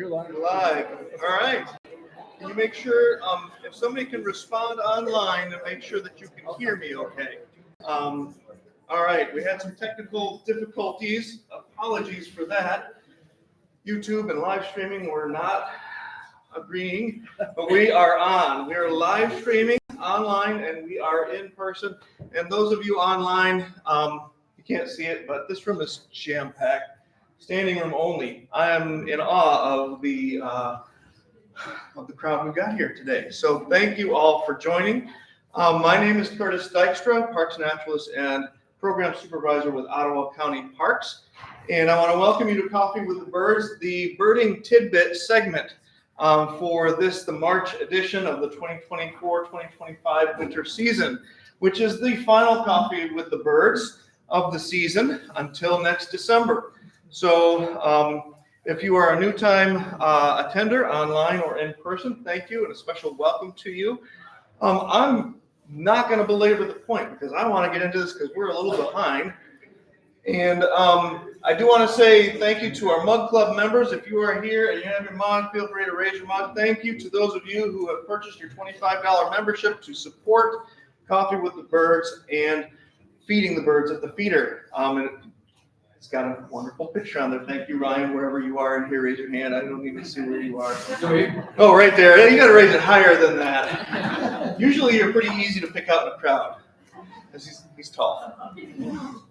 You're live. You're live. All right. Can you make sure, if somebody can respond online, and make sure that you can hear me okay? All right. We had some technical difficulties. Apologies for that. YouTube and live streaming were not agreeing, but we are on. We are live streaming online, and we are in person. And those of you online, you can't see it, but this room is jam-packed. Standing room only. I am in awe of the crowd we got here today. So thank you all for joining. My name is Curtis Dykstra, Parks Naturalist and Program Supervisor with Ottawa County Parks. And I want to welcome you to Coffee with the Birds, the Birding Tidbit segment for the March edition of the 2024-2025 winter season, which is the final Coffee with the Birds of the season until next December. So if you are a new time attender online or in person, thank you and a special welcome to you. I'm not going to belabor the point because I want to get into this because we're a little behind. And I do want to say thank you to our Mug Club members. If you are here and you have your mug, feel free to raise your mug. Thank you to those of you who have purchased your $25 membership to support Coffee with the Birds and feeding the birds at the feeder. It's got a wonderful picture on there. Thank you, Ryan, wherever you are in here. Raise your hand. I don't even see where you are. Oh, right there. You got to raise it higher than that. Usually you're pretty easy to pick out in a crowd because he's tall.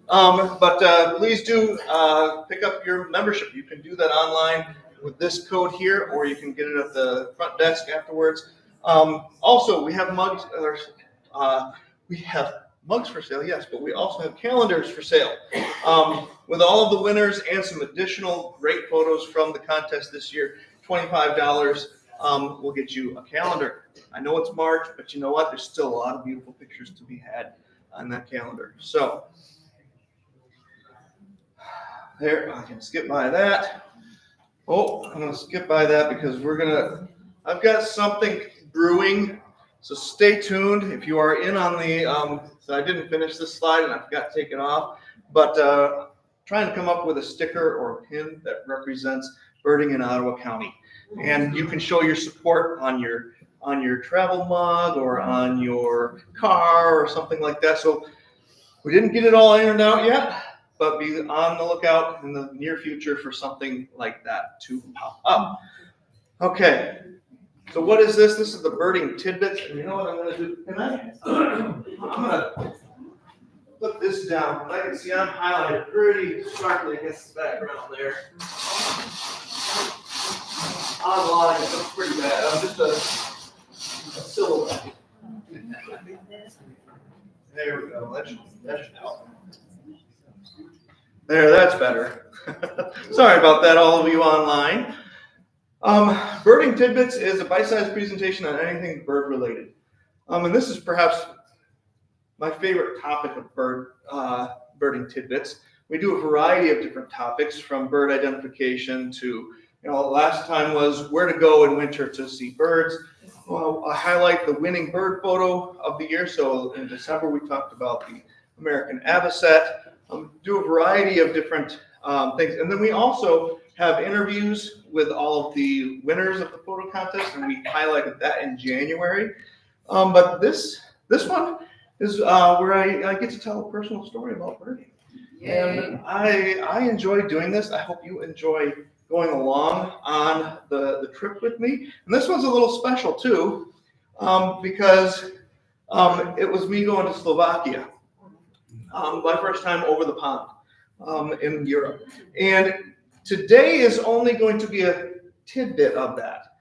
But please do pick up your membership. You can do that online with this code here, or you can get it at the front desk afterwards. Also, we have mugs. We have mugs for sale, yes, but we also have calendars for sale with all of the winners and some additional great photos from the contest this year. $25 will get you a calendar. I know it's March, but you know what? There's still a lot of beautiful pictures to be had on that calendar. So there, I can skip by that. Oh, I'm going to skip by that because I've got something brewing. So stay tuned. If you are in on the, so I didn't finish this slide and I forgot to take it off, but trying to come up with a sticker or a pin that represents birding in Ottawa County. And you can show your support on your travel mug or on your car or something like that. So we didn't get it all ironed out yet, but be on the lookout in the near future for something like that to pop up. Okay. So what is this? This is the birding tidbits. And you know what I'm going to do? I'm going to put this down. I can see I'm highlighted pretty sharply against the background there. Online, it looks pretty bad. I'm just a silhouette. There we go. That should help. There, that's better. Sorry about that, all of you online. Birding Tidbits is a bite-sized presentation on anything bird-related. And this is perhaps my favorite topic of birding tidbits. We do a variety of different topics, from bird identification to, last time was where to go in winter to see birds. I highlight the winning bird photo of the year. So in December, we talked about the American avocet. Do a variety of different things. And then we also have interviews with all of the winners of the photo contest, and we highlighted that in January. But this one is where I get to tell a personal story about birding. Yay. And I enjoy doing this. I hope you enjoy going along on the trip with me. And this one's a little special too, because it was me going to Slovakia. My first time over the pond in Europe. And today is only going to be a tidbit of that.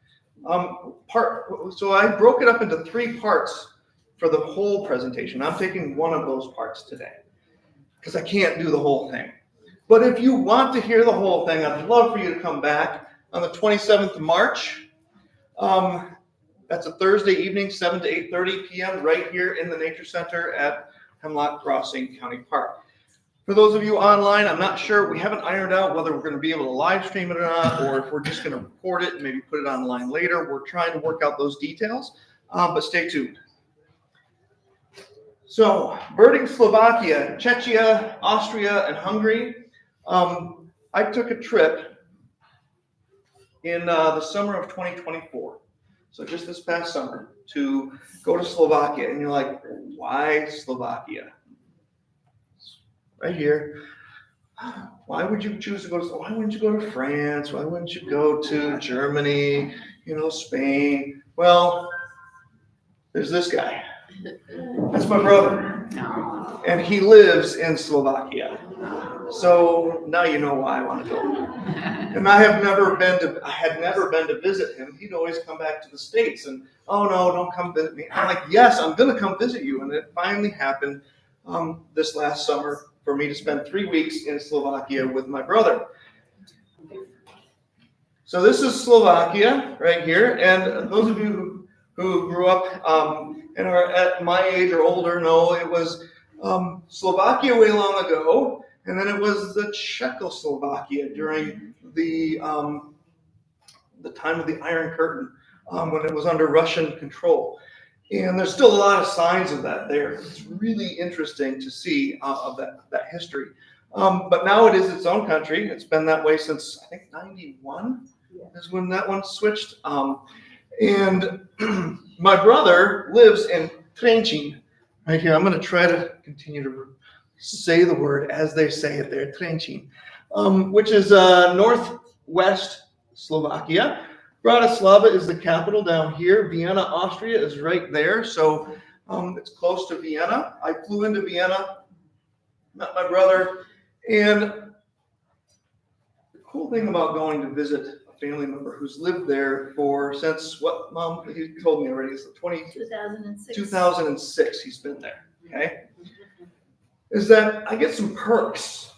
So I broke it up into 3 parts for the whole presentation. I'm taking one of those parts today because I can't do the whole thing. But if you want to hear the whole thing, I'd love for you to come back on the 27th of March. That's a Thursday evening, 7 to 8:30 p.m. right here in the Nature Center at Hemlock Crossing County Park. For those of you online, I'm not sure. We haven't ironed out whether we're going to be able to live stream it or not, or if we're just going to record it and maybe put it online later. We're trying to work out those details, but stay tuned. So, birding Slovakia, Czechia, Austria, and Hungary. I took a trip in the summer of 2024. So just this past summer, to go to Slovakia. And you're like, why Slovakia? Right here. Why would you choose to go to, why wouldn't you go to France? Why wouldn't you go to Germany, Spain? Well, there's this guy. That's my brother. And he lives in Slovakia. So now you know why I want to go. And I had never been to visit him. He'd always come back to the States and, oh no, don't come visit me. I'm like, yes, I'm going to come visit you. And it finally happened this last summer for me to spend 3 weeks in Slovakia with my brother. So this is Slovakia right here. And those of you who grew up and are at my age or older know it was Slovakia way long ago. And then it was the Czechoslovakia during the time of the Iron Curtain when it was under Russian control. And there's still a lot of signs of that there. It's really interesting to see of that history. But now it is its own country. It's been that way since, I think, 91 is when that one switched. And my brother lives in Trenčín, right here. I'm going to try to continue to say the word as they say it there, Trenčín, which is northwest Slovakia. Bratislava is the capital down here. Vienna, Austria is right there. So it's close to Vienna. I flew into Vienna, met my brother. And the cool thing about going to visit a family member who's lived there since what, Mom? He told me already. It's 2006. 2006 he's been there. Okay. Is that I get some perks.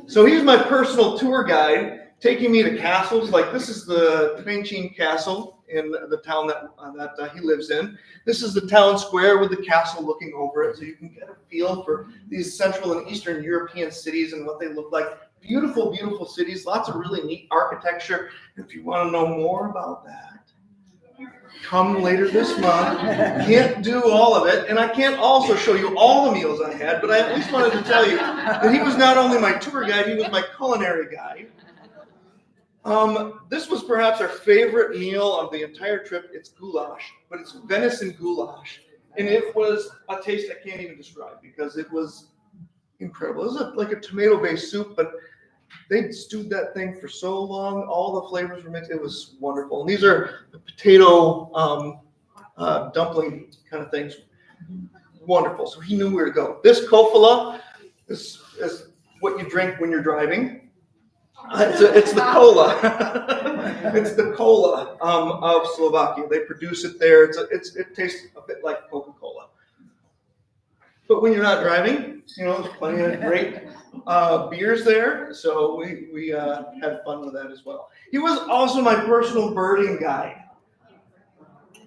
So he's my personal tour guide, taking me to castles. Like this is the Trenčín Castle in the town that he lives in. This is the town square with the castle looking over it, so you can get a feel for these Central and Eastern European cities and what they look like. Beautiful, beautiful cities. Lots of really neat architecture. If you want to know more about that, come later this month. Can't do all of it, and I can't also show you all the meals I had, but I at least wanted to tell you that he was not only my tour guide, he was my culinary guide. This was perhaps our favorite meal of the entire trip. It's goulash, but it's venison goulash, and it was a taste I can't even describe because it was incredible. It was like a tomato-based soup, but they stewed that thing for so long. All the flavors were mixed. It was wonderful. And these are the potato dumpling kind of things. Wonderful. So he knew where to go. This kofola is what you drink when you're driving. It's the cola. It's the cola of Slovakia. They produce it there. It tastes a bit like Coca-Cola. But when you're not driving, there's plenty of great beers there. So we had fun with that as well. He was also my personal birding guide.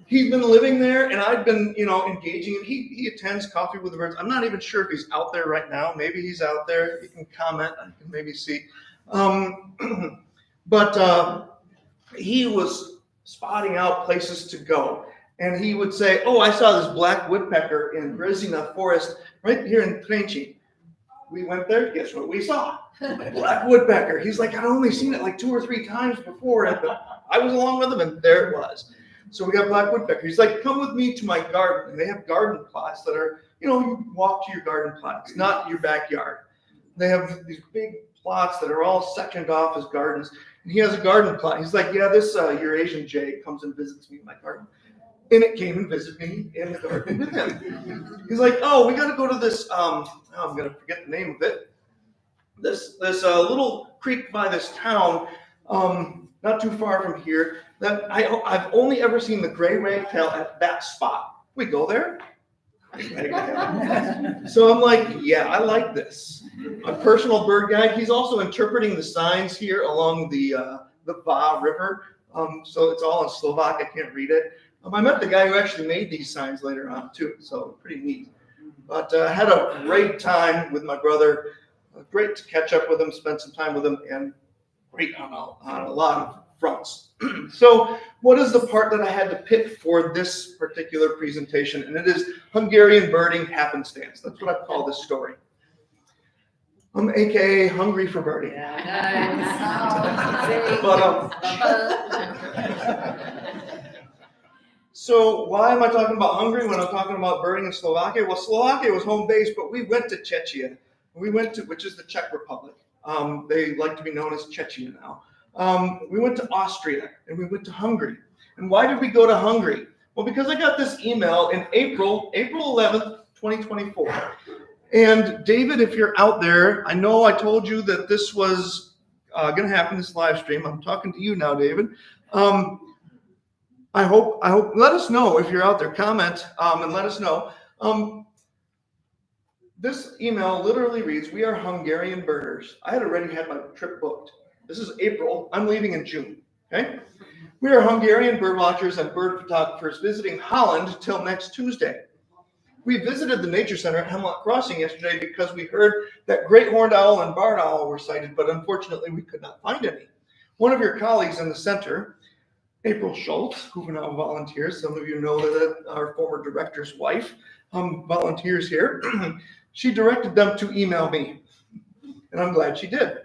He's been living there, and I've been, engaging. He attends Coffee with the Birds. I'm not even sure if he's out there right now. Maybe he's out there. He can comment. I can maybe see. But he was spotting out places to go. And he would say, oh, I saw this black woodpecker in Brezina Forest right here in Trenčín. We went there. Guess what we saw? A black woodpecker. He's like, I'd only seen it like 2 or 3 times before. And I was along with him, and there it was. So we got black woodpecker. He's like, come with me to my garden. And they have garden plots that are, you walk to your garden plot. It's not your backyard. They have these big plots that are all sectioned off as gardens. And he has a garden plot. He's like, yeah, this Eurasian jay comes and visits me in my garden. And it came and visited me in the garden with him. He's like, oh, we got to go to this, I'm going to forget the name of it. This little creek by this town, not too far from here, that I've only ever seen the gray wagtail at that spot. We go there. So I'm like, yeah, I like this. A personal bird guide. He's also interpreting the signs here along the Va River. So it's all in Slovak. I can't read it. I met the guy who actually made these signs later on too, so pretty neat. But I had a great time with my brother. Great to catch up with him, spend some time with him, and great on a lot of fronts. So what is the part that I had to pick for this particular presentation? And it is Hungarian Birding Happenstance. That's what I call this story. AKA Hungry for Birding. But so why am I talking about Hungary when I'm talking about birding in Slovakia? Well, Slovakia was home base, but we went to Czechia. We went to, which is the Czech Republic. They like to be known as Czechia now. We went to Austria and we went to Hungary. And why did we go to Hungary? Well, because I got this email in April 11th, 2024. And David, if you're out there, I know I told you that this was going to happen, this live stream. I'm talking to you now, David. I hope, let us know if you're out there, comment and let us know. This email literally reads, we are Hungarian birders. I had already had my trip booked. This is April. I'm leaving in June. Okay. We are Hungarian bird watchers and bird photographers visiting Holland till next Tuesday. We visited the nature center at Hemlock Crossing yesterday because we heard that great horned owl and barred owl were sighted, but unfortunately we could not find any. One of your colleagues in the center, April Schultz, who now volunteers, some of you know that our former director's wife volunteers here, she directed them to email me, and I'm glad she did.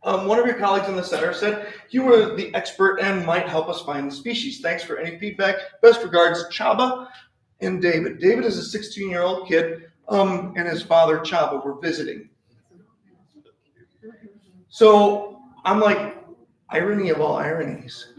One of your colleagues in the center said, you were the expert and might help us find the species. Thanks for any feedback. Best regards, Chaba and David. David is a 16-year-old kid, and his father, Chaba, were visiting. So I'm like, irony of all ironies.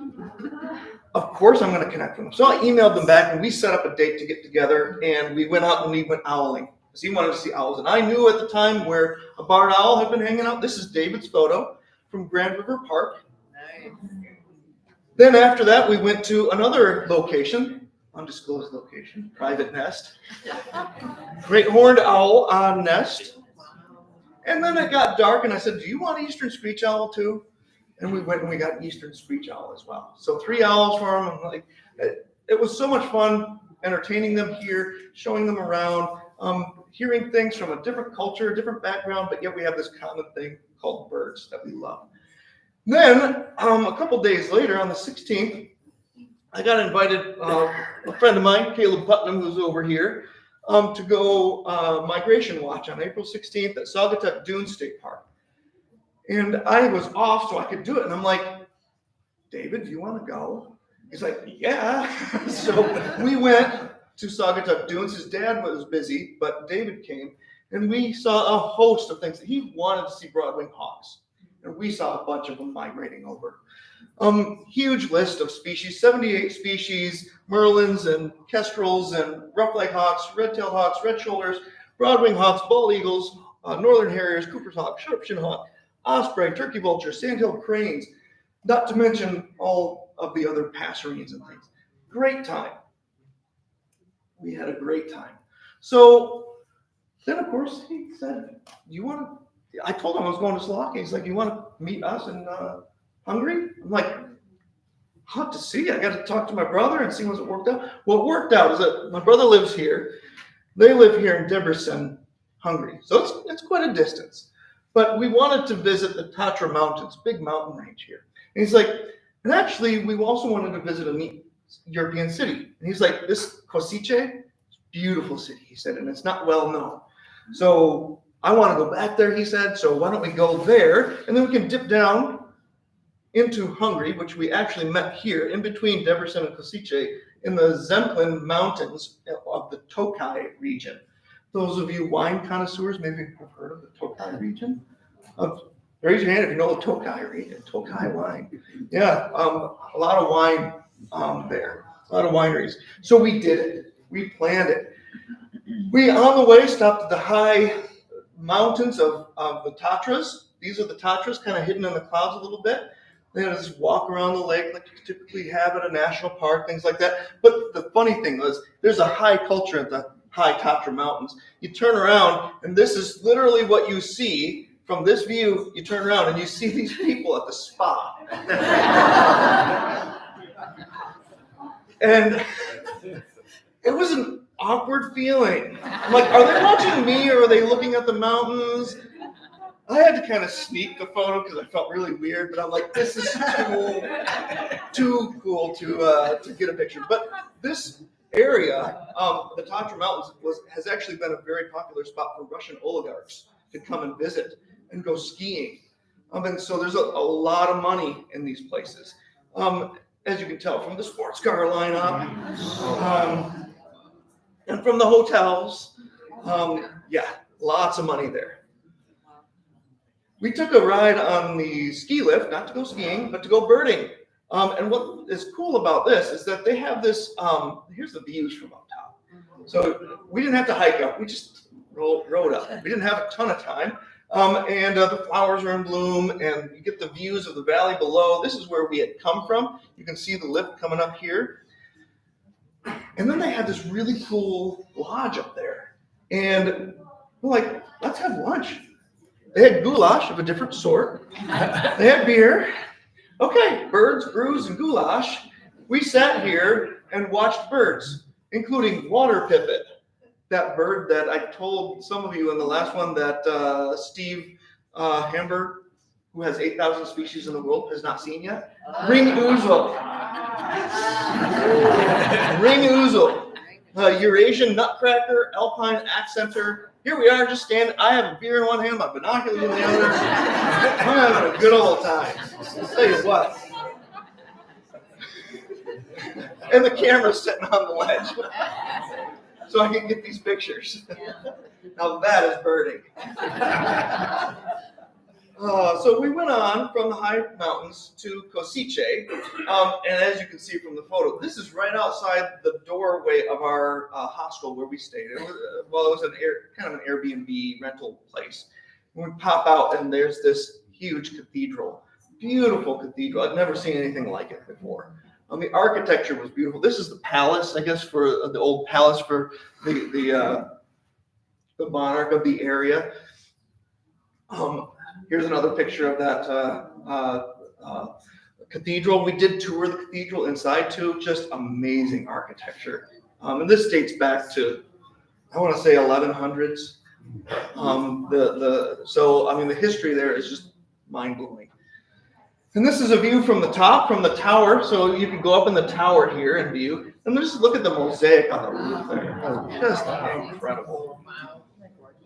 Of course I'm going to connect with them. So I emailed them back, and we set up a date to get together, and we went out and we went owling. Because he wanted to see owls. And I knew at the time where a barred owl had been hanging out. This is David's photo from Grand River Park. Nice. Then after that, we went to another location, undisclosed location, private nest. Great horned owl on nest. And then it got dark, and I said, do you want eastern screech owl too? And we went and we got eastern screech owl as well. So 3 owls for them. I'm like, it was so much fun entertaining them here, showing them around. Hearing things from a different culture, a different background, but yet we have this common thing called birds that we love. Then, a couple days later, on the 16th, I got invited, a friend of mine, Caleb Putnam, who's over here, to go migration watch on April 16th at Saugatuck Dune State Park. And I was off, so I could do it. And I'm like, David, do you want to go? He's like, yeah. So we went to Saugatuck Dunes. His dad was busy, but David came, and we saw a host of things. He wanted to see broadwing hawks, and we saw a bunch of them migrating over. Huge list of species, 78 species, merlins and kestrels and rough-leg hawks, red-tailed hawks, red shoulders, broadwing hawks, bald eagles, northern harriers, Cooper's hawk, sharp-shinned hawk, osprey, turkey vulture, sandhill cranes, not to mention all of the other passerines and things. Great time. We had a great time. So then, of course, he said, you want to, I told him I was going to Slovakia. He's like, you want to meet us in Hungary? I'm like, I'll have to see. I got to talk to my brother and see what's worked out. What worked out is that my brother lives here. They live here in Debrecen, Hungary. So it's quite a distance. But we wanted to visit the Tatra Mountains, big mountain range here. And he's like, and actually, we also wanted to visit a neat European city. And he's like, this Košice, beautiful city, he said, and it's not well known. So I want to go back there, he said, so why don't we go there, and then we can dip down into Hungary, which we actually met here in between Debrecen and Košice in the Zemplén Mountains of the Tokaj region. Those of you wine connoisseurs maybe have heard of the Tokaj region. Raise your hand if you know the Tokaj region, Tokaj wine. Yeah, a lot of wine there, a lot of wineries. So we did it. We planned it. We, on the way, stopped at the high mountains of the Tatras. These are the Tatras, kind of hidden in the clouds a little bit. They had us walk around the lake like you typically have at a national park, things like that. But the funny thing was, there's a high culture at the high Tatra Mountains. You turn around, and this is literally what you see. From this view, you turn around, and you see these people at the spa. And it was an awkward feeling. I'm like, are they watching me, or are they looking at the mountains? I had to kind of sneak the photo because I felt really weird, but I'm like, this is too cool to get a picture. But this area, the Tatra Mountains, has actually been a very popular spot for Russian oligarchs to come and visit and go skiing. And so there's a lot of money in these places. As you can tell from the sports car lineup, and from the hotels, yeah, lots of money there. We took a ride on the ski lift, not to go skiing, but to go birding. And what is cool about this is that they have this, here's the views from up top. So we didn't have to hike up, we just rode up. We didn't have a ton of time. And the flowers are in bloom, and you get the views of the valley below. This is where we had come from. You can see the lift coming up here. And then they had this really cool lodge up there. And we're like, let's have lunch. They had goulash of a different sort. They had beer. Okay, birds, brews, and goulash. We sat here and watched birds, including water pipit. That bird that I told some of you in the last one that Steve Hamburg, who has 8,000 species in the world, has not seen yet. Ring ouzel. Ring ouzel. Eurasian nutcracker, alpine accenter. Here we are, just standing. I have a beer in one hand, my binoculars in the other. I'm having a good old time. I'll tell you what. And the camera's sitting on the ledge, so I can get these pictures. Now that is birding. So we went on from the high mountains to Kosice, and as you can see from the photo, this is right outside the doorway of our hostel where we stayed. It was kind of an Airbnb rental place. And we pop out, and there's this huge cathedral, beautiful cathedral. I'd never seen anything like it before. The architecture was beautiful. This is the palace, I guess, for the old palace for the monarch of the area. Here's another picture of that cathedral. We did tour the cathedral inside too. Just amazing architecture. And this dates back to, I want to say, 1100s. So I mean, the history there is just mind-blowing. And this is a view from the top, from the tower. So you can go up in the tower here and view. And just look at the mosaic on the roof there. Just incredible.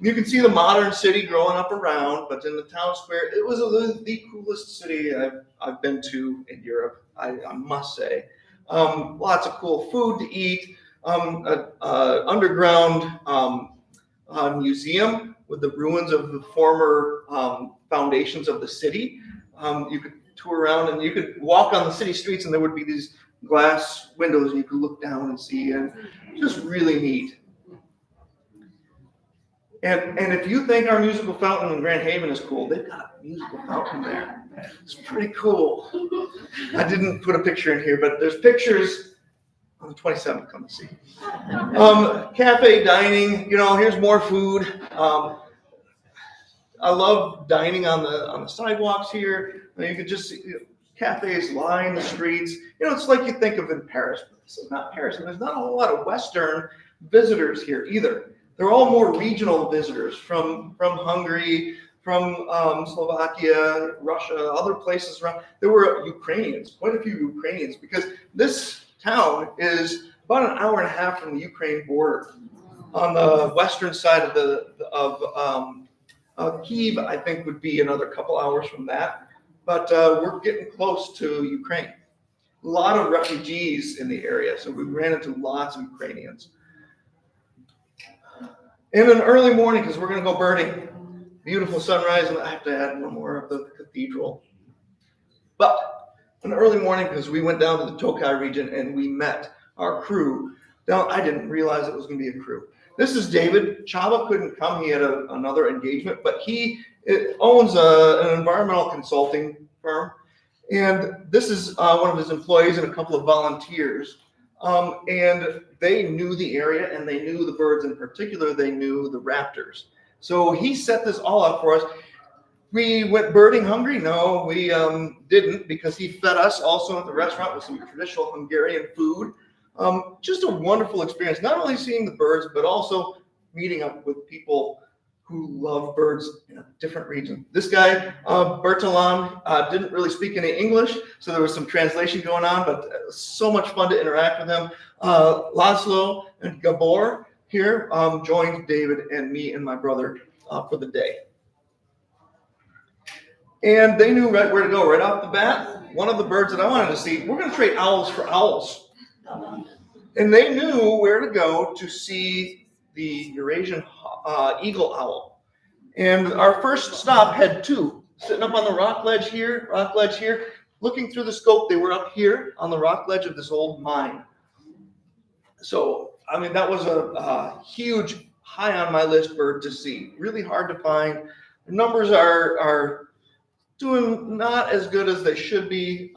You can see the modern city growing up around, but in the town square, it was the coolest city I've been to in Europe, I must say. Lots of cool food to eat, underground museum with the ruins of the former foundations of the city. You could tour around and you could walk on the city streets, and there would be these glass windows and you could look down and see, and just really neat. And if you think our musical fountain in Grand Haven is cool, they've got a musical fountain there. It's pretty cool. I didn't put a picture in here, but there's pictures on the 27th. Come and see. Cafe dining. Here's more food. I love dining on the sidewalks here. You could just see cafes line the streets. It's like you think of in Paris, but this is not Paris. And there's not a whole lot of Western visitors here either. They're all more regional visitors from Hungary, from Slovakia, Russia, other places around. There were Ukrainians, quite a few Ukrainians, because this town is about an hour and a half from the Ukraine border. On the western side of Kyiv, I think, would be another couple hours from that. But we're getting close to Ukraine. A lot of refugees in the area, so we ran into lots of Ukrainians. In an early morning, because we're going to go birding, beautiful sunrise, and I have to add one more of the cathedral. But an early morning, because we went down to the Tokai region and we met our crew. Now, I didn't realize it was going to be a crew. This is David. Chava couldn't come. He had another engagement, but he owns an environmental consulting firm. And this is one of his employees and a couple of volunteers. And they knew the area, and they knew the birds in particular. They knew the raptors. So he set this all up for us. We went birding hungry? No, we didn't, because he fed us also at the restaurant with some traditional Hungarian food. Just a wonderful experience, not only seeing the birds, but also meeting up with people who love birds in a different region. This guy, Bertalan, didn't really speak any English, so there was some translation going on, but it was so much fun to interact with him. Laszlo and Gabor here joined David and me and my brother for the day. And they knew right where to go right off the bat. One of the birds that I wanted to see, we're going to trade owls for owls. And they knew where to go to see the Eurasian eagle owl. And our first stop had two, sitting up on the rock ledge here. Looking through the scope, they were up here on the rock ledge of this old mine. So, I mean, that was a huge, high on my list bird to see. Really hard to find. The numbers are doing not as good as they should be.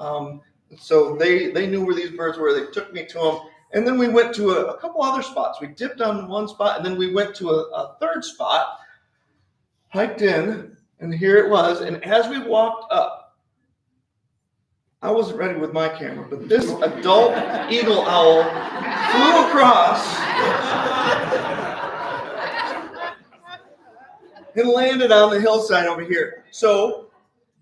So they knew where these birds were. They took me to them. And then we went to a couple other spots. We dipped on one spot, and then we went to a third spot, hiked in, and here it was. And as we walked up, I wasn't ready with my camera, but this adult eagle owl flew across and landed on the hillside over here. So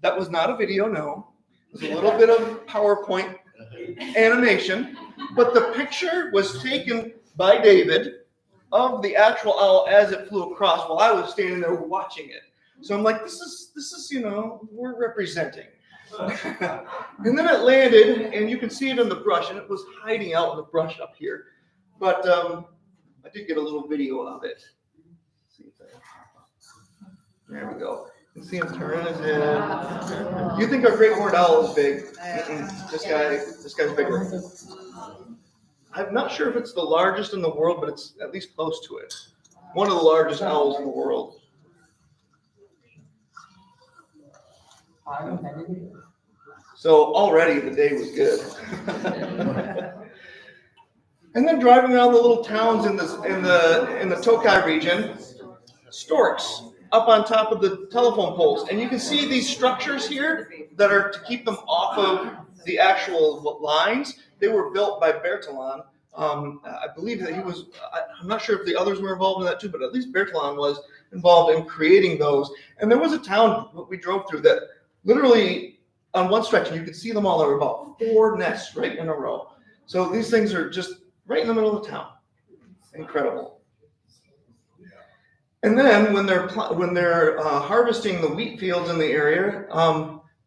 that was not a video, no. It was a little bit of PowerPoint animation, but the picture was taken by David of the actual owl as it flew across while I was standing there watching it. So I'm like, this is, you know, we're representing. And then it landed, and you can see it in the brush, and it was hiding out in the brush up here. But I did get a little video of it. Let's see if that, there we go. You can see him turn his head. You think our great horned owl is big? This guy's bigger. I'm not sure if it's the largest in the world, but it's at least close to it. One of the largest owls in the world. So already the day was good. And then driving around the little towns in the Tokai region, storks up on top of the telephone poles, and you can see these structures here that are to keep them off of the actual lines. They were built by Bertalan. I believe that he was. I'm not sure if the others were involved in that too, but at least Bertalan was involved in creating those. And there was a town we drove through that literally on one stretch, you could see them all. There were about 4 nests right in a row. So these things are just right in the middle of the town. Incredible. And then when they're harvesting the wheat fields in the area,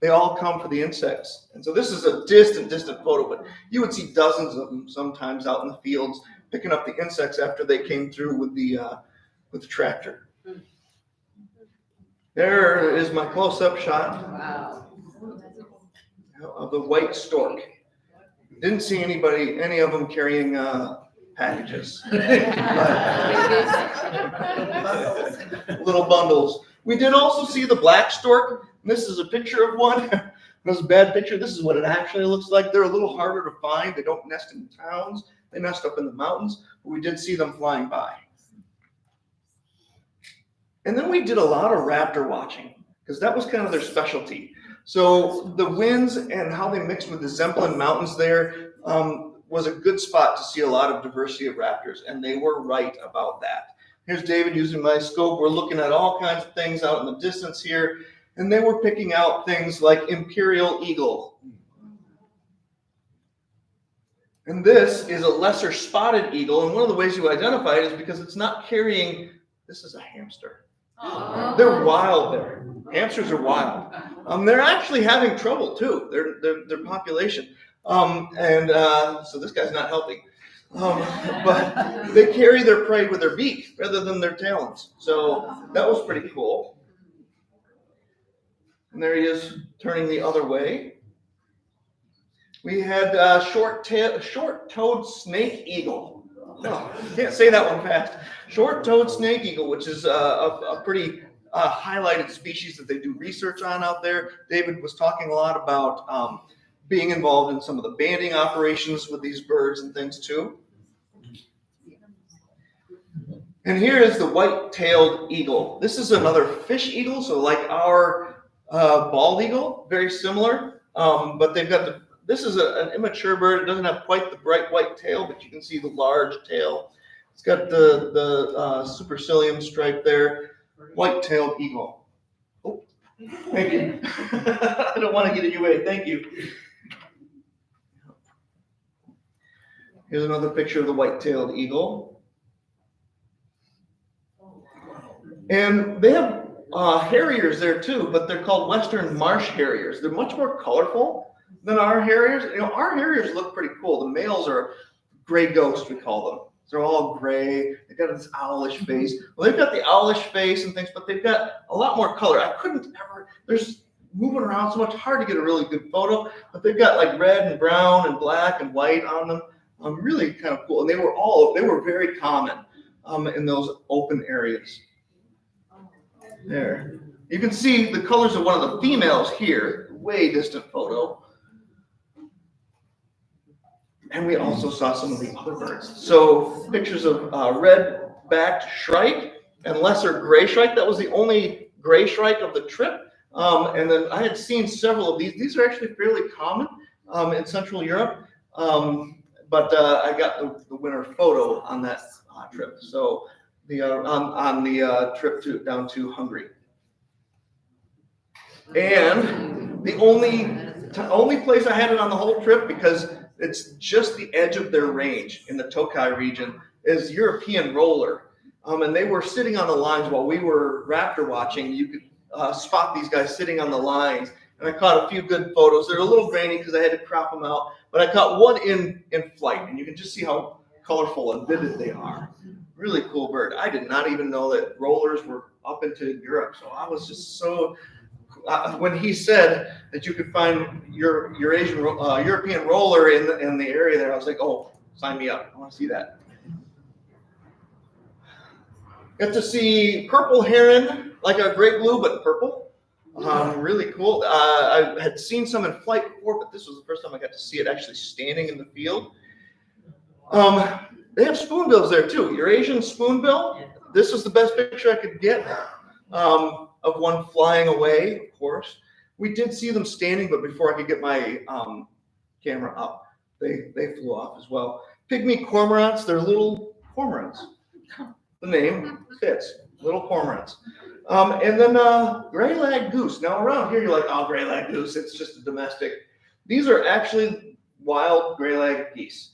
they all come for the insects. And so this is a distant photo, but you would see dozens of them sometimes out in the fields picking up the insects after they came through with the tractor. There is my close-up shot of the white stork. Didn't see any of them carrying packages. Little bundles. We did also see the black stork. This is a picture of one. This is a bad picture. This is what it actually looks like. They're a little harder to find. They don't nest in towns. They nest up in the mountains. But we did see them flying by. And then we did a lot of raptor watching because that was kind of their specialty. So the winds and how they mixed with the Zemplin Mountains there was a good spot to see a lot of diversity of raptors, and they were right about that. Here's David using my scope. We're looking at all kinds of things out in the distance here, and they were picking out things like imperial eagle. And this is a lesser spotted eagle, and one of the ways you identify it is because it's not carrying, this is a hamster. Oh. They're wild there. Hamsters are wild. They're actually having trouble too, their population. So this guy's not helping. But they carry their prey with their beak rather than their talons. So that was pretty cool. And there he is turning the other way. We had short-toed snake eagle. No, can't say that one fast. Short-toed snake eagle, which is a pretty highlighted species that they do research on out there. David was talking a lot about being involved in some of the banding operations with these birds and things too. And here is the white-tailed eagle. This is another fish eagle, so like our bald eagle, very similar. But they've got this is an immature bird. It doesn't have quite the bright white tail, but you can see the large tail. It's got the supercilium stripe there. White-tailed eagle. Oh, thank you. I don't want to get in your way. Thank you. Here's another picture of the white-tailed eagle. And they have harriers there too, but they're called Western Marsh Harriers. They're much more colorful than our harriers. Our harriers look pretty cool. The males are gray ghost, we call them. They're all gray. They've got this owlish face. Well, they've got the owlish face and things, but they've got a lot more color. I couldn't ever, there's moving around so much, hard to get a really good photo, but they've got like red and brown and black and white on them. Really kind of cool. And they were very common in those open areas. There. You can see the colors of one of the females here, way distant photo. And we also saw some of the other birds. So pictures of red-backed shrike and lesser gray shrike. That was the only gray shrike of the trip. And then I had seen several of these. These are actually fairly common in Central Europe. But I got the winter photo on that trip. So on the trip down to Hungary. And the only place I had it on the whole trip, because it's just the edge of their range in the Tokai region, is European roller. And they were sitting on the lines while we were raptor watching. You could spot these guys sitting on the lines. And I caught a few good photos. They're a little grainy because I had to crop them out. But I caught one in flight. And you can just see how colorful and vivid they are. Really cool bird. I did not even know that rollers were up into Europe. So I was just so... when he said that you could find European roller in the area there, I was like, oh, sign me up. I want to see that. Got to see purple heron, like a great blue, but purple. Really cool. I had seen some in flight before, but this was the first time I got to see it actually standing in the field. They have spoonbills there too. Eurasian spoonbill. This was the best picture I could get. Of one flying away, of course. We did see them standing, but before I could get my camera up, they flew off as well. Pygmy cormorants, they're little cormorants. The name fits, little cormorants. And then gray-lag goose. Now around here, you're like, oh, gray-lag goose, it's just a domestic. These are actually wild gray-lag geese.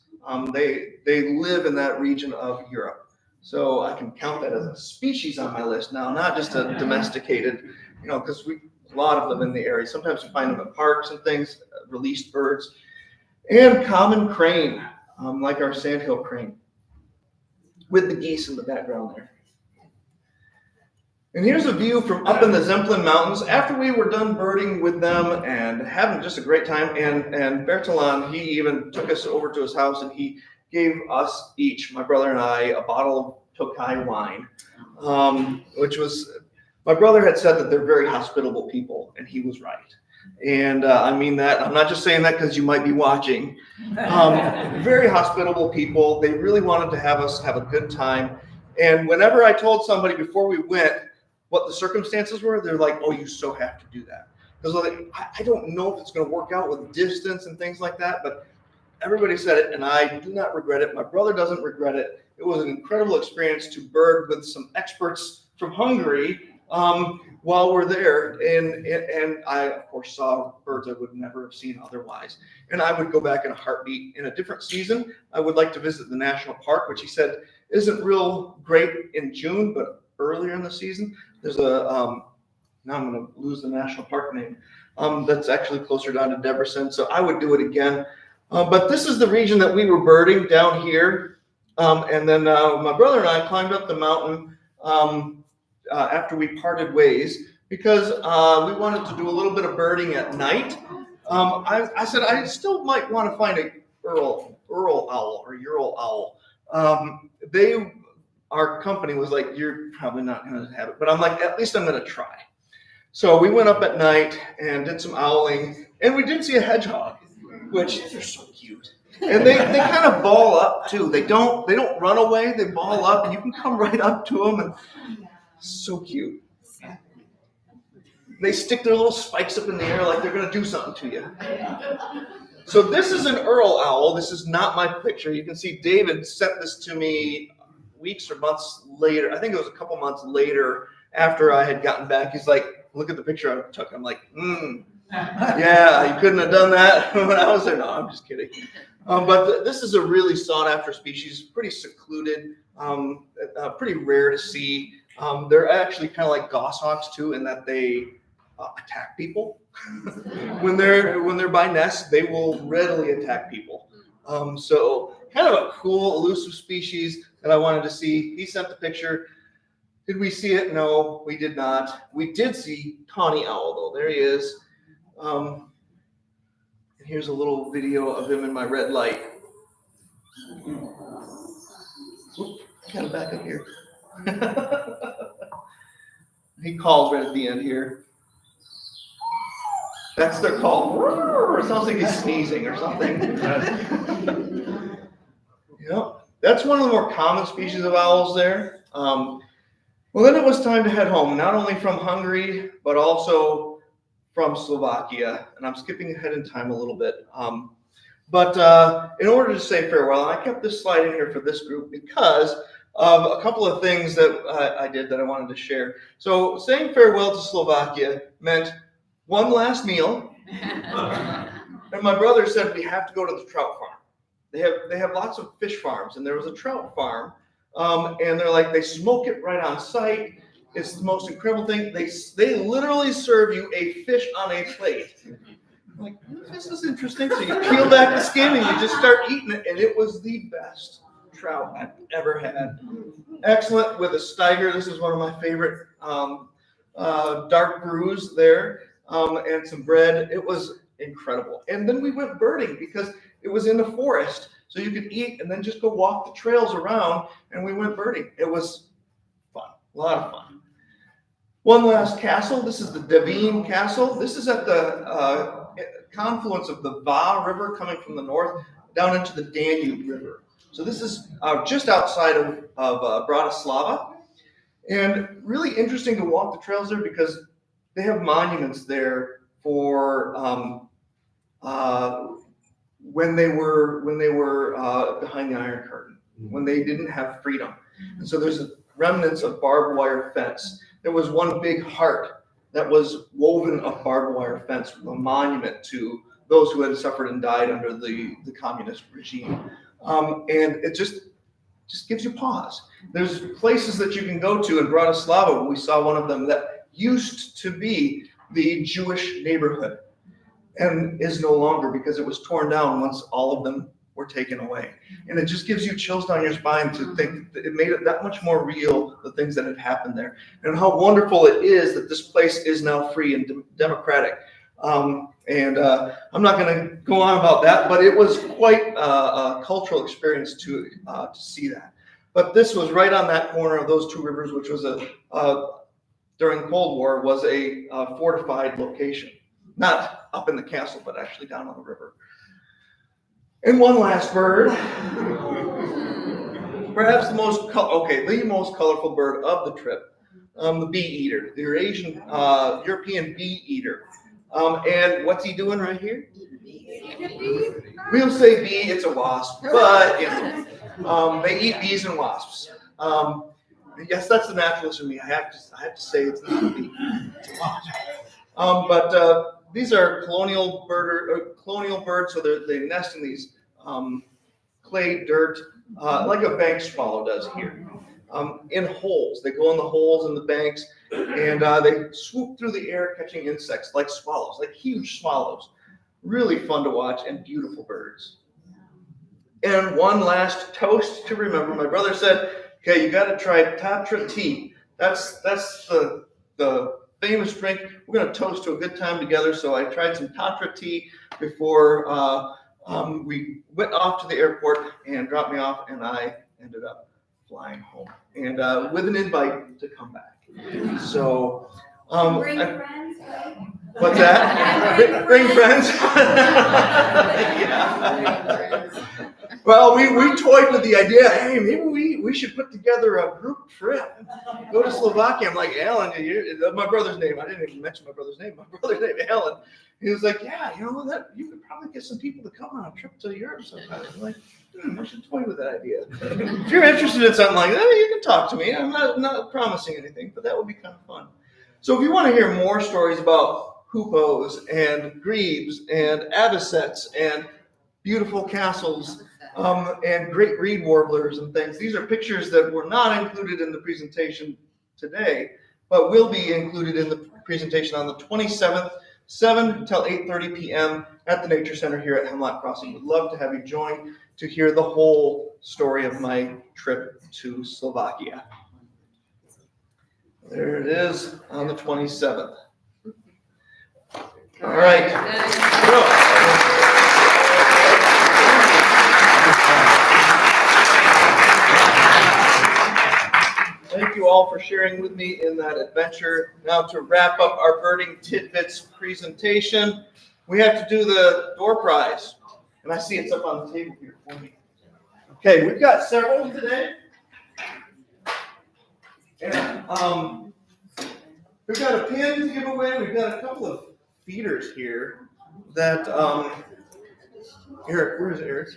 They live in that region of Europe. So I can count that as a species on my list now, not just a domesticated, because a lot of them in the area. Sometimes you find them at parks and things, released birds. And common crane, like our sandhill crane, with the geese in the background there. And here's a view from up in the Zemplin Mountains. After we were done birding with them and having just a great time, and Bertalan, he even took us over to his house and he gave us each, my brother and I, a bottle of Tokai wine, which was, my brother had said that they're very hospitable people, and he was right. And I mean that, I'm not just saying that because you might be watching. Very hospitable people. They really wanted to have us have a good time. And whenever I told somebody before we went what the circumstances were, they're like, oh, you so have to do that. Because I don't know if it's going to work out with distance and things like that, but everybody said it, and I do not regret it. My brother doesn't regret it. It was an incredible experience to bird with some experts from Hungary while we're there. And I, of course, saw birds I would never have seen otherwise. And I would go back in a heartbeat. In a different season, I would like to visit the national park, which he said isn't real great in June, but earlier in the season, there's a, now I'm going to lose the national park name, that's actually closer down to Debrecen. So I would do it again. But this is the region that we were birding down here. And then my brother and I climbed up the mountain after we parted ways because we wanted to do a little bit of birding at night. I said I still might want to find a Ural owl or Ural owl. Our company was like, you're probably not going to have it. But I'm like, at least I'm going to try. So we went up at night and did some owling. And we did see a hedgehog, which they're so cute. And they kind of ball up too. They don't run away. They ball up, and you can come right up to them, and so cute. They stick their little spikes up in the air like they're going to do something to you. So this is an Ural owl. This is not my picture. You can see David sent this to me weeks or months later. I think it was a couple months later after I had gotten back. He's like, look at the picture I took. I'm like, yeah, you couldn't have done that when I was there. No, I'm just kidding. But this is a really sought after species, pretty secluded, pretty rare to see. They're actually kind of like goshawks too, in that they attack people. when they're by nest, they will readily attack people. So kind of a cool, elusive species that I wanted to see. He sent the picture. Did we see it? No, we did not. We did see tawny owl though. There he is. And here's a little video of him in my red light. Oop, kind of back up here. He calls right at the end here. That's their call. It sounds like he's sneezing or something. Yep. That's one of the more common species of owls there. Well, then it was time to head home, not only from Hungary, but also from Slovakia. And I'm skipping ahead in time a little bit. But in order to say farewell, and I kept this slide in here for this group because of a couple of things that I did that I wanted to share. So saying farewell to Slovakia meant one last meal. And my brother said, we have to go to the trout farm. They have lots of fish farms, and there was a trout farm. And they're like, they smoke it right on site. It's the most incredible thing. They literally serve you a fish on a plate. I'm like, this is interesting. So you peel back the skin and you just start eating it, and it was the best trout I've ever had. Excellent with a Steiger. This is one of my favorite dark brews there, and some bread. It was incredible. And then we went birding because it was in the forest, so you could eat and then just go walk the trails around, and we went birding. It was fun, a lot of fun. One last castle. This is the Devine Castle. This is at the confluence of the Va River coming from the north down into the Danube River. So this is just outside of Bratislava. And really interesting to walk the trails there because they have monuments there for when they were behind the Iron Curtain, when they didn't have freedom. And so there's remnants of barbed wire fence. There was one big heart that was woven of barbed wire fence, a monument to those who had suffered and died under the communist regime. And it just gives you pause. There's places that you can go to in Bratislava. We saw one of them that used to be the Jewish neighborhood and is no longer because it was torn down once all of them were taken away. And it just gives you chills down your spine to think that it made it that much more real, the things that had happened there, and how wonderful it is that this place is now free and democratic. I'm not going to go on about that, but it was quite a cultural experience to see that. But this was right on that corner of those two rivers, which was during the Cold War, was a fortified location. Not up in the castle, but actually down on the river. And one last bird. Perhaps the most colorful bird of the trip, the bee eater, the Eurasian European bee eater. And what's he doing right here? We'll say bee, it's a wasp, but they eat bees and wasps. Yes, that's the naturalist in me. I have to say it's not a bee, it's a wasp. But these are colonial birds, so they nest in these clay dirt, like a bank swallow does here, in holes. They go in the holes in the banks, and they swoop through the air catching insects like swallows, like huge swallows. Really fun to watch and beautiful birds. And one last toast to remember. My brother said, okay, you got to try Tatra tea. That's the famous drink. We're going to toast to a good time together. So I tried some Tatra tea before we went off to the airport and dropped me off, and I ended up flying home and with an invite to come back. So bring friends, right? What's that? Bring friends. Yeah. Well, we toyed with the idea, hey, maybe we should put together a group trip, go to Slovakia. I'm like, Alan, my brother's name. I didn't even mention my brother's name. My brother's name, Alan. He was like, yeah, that you could probably get some people to come on a trip to Europe sometime. I'm like, we should toy with that idea. If you're interested in something like that, you can talk to me. I'm not promising anything, but that would be kind of fun. So if you want to hear more stories about hoopos and grebes and avocets and beautiful castles, and great reed warblers and things. These are pictures that were not included in the presentation today, but will be included in the presentation on the 27th, 7 till 8:30 p.m. at the Nature Center here at Hemlock Crossing. Would love to have you join to hear the whole story of my trip to Slovakia. There it is on the 27th. All right. Thank you all for sharing with me in that adventure. Now to wrap up our Birding Tidbits presentation, we have to do the door prize. And I see it's up on the table here for me. Okay, we've got several today. And we've got a pin to give away. We've got a couple of feeders here that Eric, where is Eric?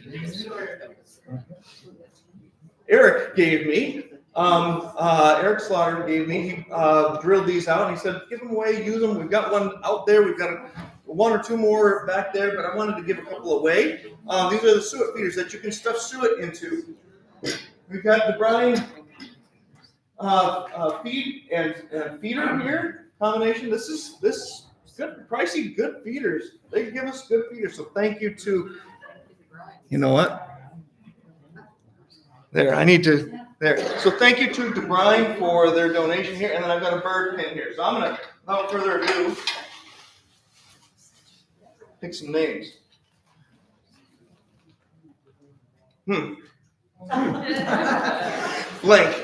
Eric gave me. Eric Slaughter gave me. He drilled these out and he said, give them away, use them. We've got one out there. We've got one or two more back there, but I wanted to give a couple away. These are the suet feeders that you can stuff suet into. We've got the brine feed and feeder here combination. This is good, pricey, good feeders. They give us good feeders. So thank you to, you know what? There, I need to, there. So thank you to DeBrine for their donation here. And then I've got a bird pin here. So I'm going to, without further ado, pick some names. Blank.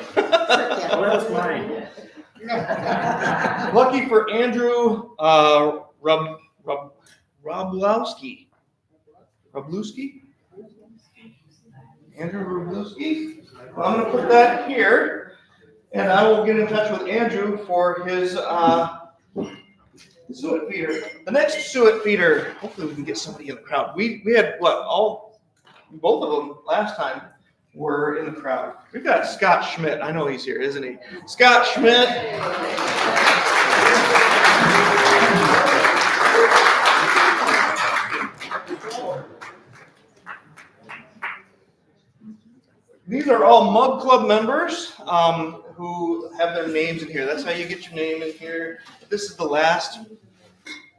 Where's mine? Lucky for Andrew Roblowski. Roblowski? Andrew Roblowski? Well, I'm going to put that here, and I will get in touch with Andrew for his suet feeder. The next suet feeder, hopefully we can get somebody in the crowd. We had, both of them last time were in the crowd. We've got Scott Schmidt. I know he's here, isn't he? Scott Schmidt. These are all Mug Club members who have their names in here. That's how you get your name in here. This is the last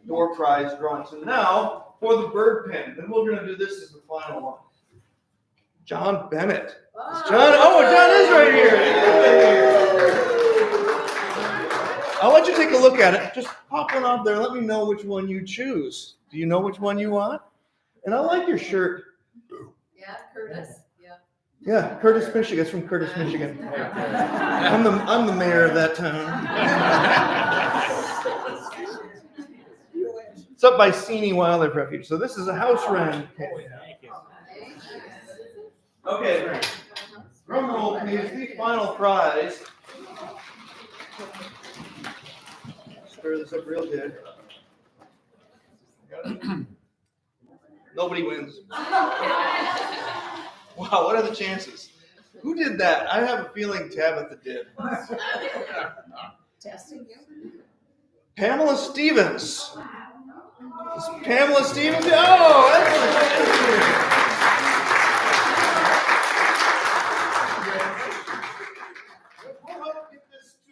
door prize drawn. So now for the bird pen. Then we're going to do this as the final one. John Bennett. John is right here. I'll let you take a look at it. Just pop one out there and let me know which one you choose. Do you know which one you want? And I like your shirt. Yeah, Curtis. Yeah, Curtis, Michigan. It's from Curtis, Michigan. I'm the mayor of that town. It's up by Seney Wildlife Refuge. So this is a house wren. Okay, drum roll, please. The final prize. Stir this up real good. Nobody wins. Wow, what are the chances? Who did that? I have a feeling Tabitha did. Testing you. Pamela Stevens. Is Pamela Stevens? Oh, excellent. We'll help get this to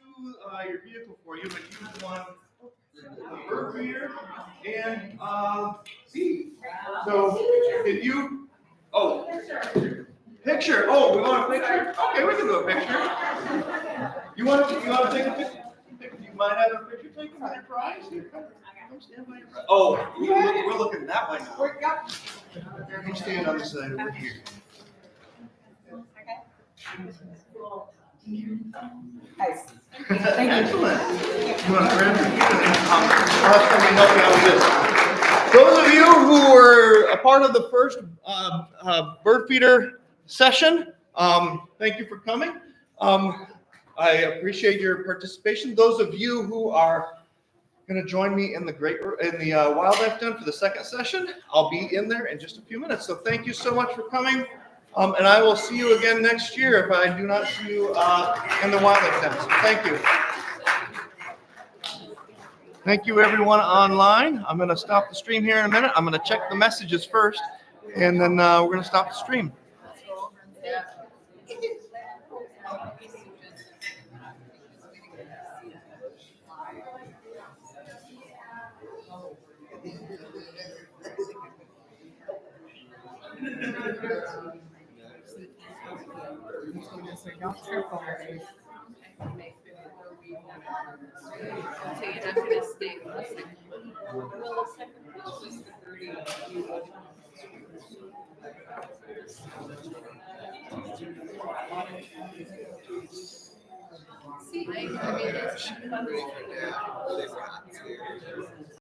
your vehicle for you, but you want the bird feeder and seed. So if you, picture. Oh, we want a picture? Okay, we can do a picture. You want to take a picture? You might have a picture taken with your prize. Oh, we're looking that way now. You stand on the side over here. Nice. Excellent. You want to grab I'll have somebody help you out with this. Those of you who were a part of the first bird feeder session, thank you for coming. I appreciate your participation. Those of you who are going to join me in the wildlife den for the second session, I'll be in there in just a few minutes. So thank you so much for coming. And I will see you again next year if I do not see you in the wildlife den. So thank you. Thank you, everyone online. I'm going to stop the stream here in a minute. I'm going to check the messages first, and then we're going to stop the stream. Don't trip over it. So you're not gonna stay with the second one? Well, the second one was the 30. See, I mean, it's.